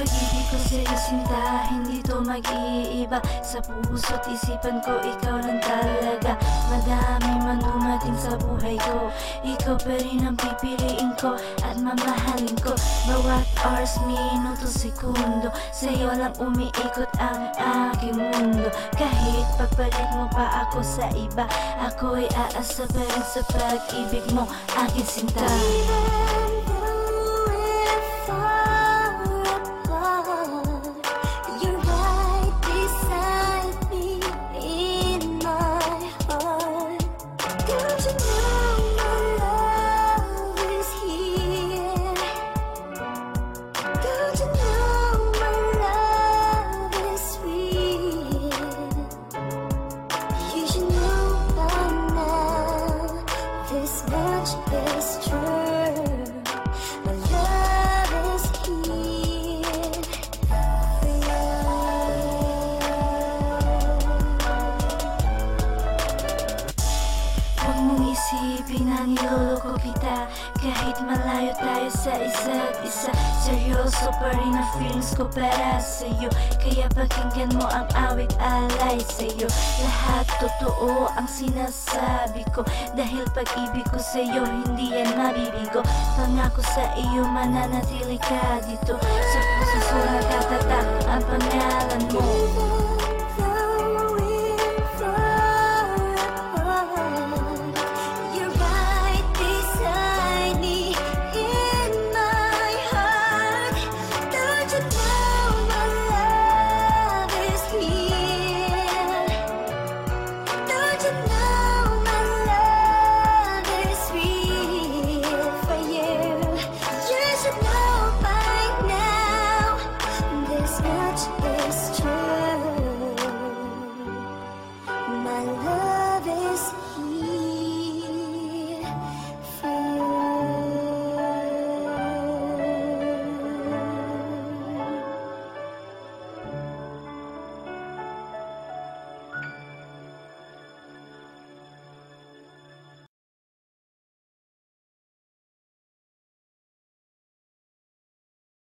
pag-ibig ko sa'yo sinta, hindi to mag-iiba. Sa puso't isipan ko, ikaw lang talaga. Madami man dumating sa buhay ko, ikaw pa rin ang pipiliin ko at mamahalin ko. Bawat hours, minuto, sekundo, sa'yo lang umiikot ang aking mundo. Kahit pagpalit mo pa ako sa iba, ako'y aasa pa rin sa pag-ibig mo, aking sinta. This much is true. My love is here for you. Huwag mong isipin na niloloko kita, kahit malayo tayo sa isa't isa. Seryoso pa rin ang feelings ko para sa'yo, kaya pakinggan mo ang awit alay sa'yo. Lahat totoo ang sinasabi ko, dahil pag-ibig ko sa'yo hindi yan mabibigo. Pangako sa iyo mananatili ka dito, sa puso sulat at tatak ang pangalan mo.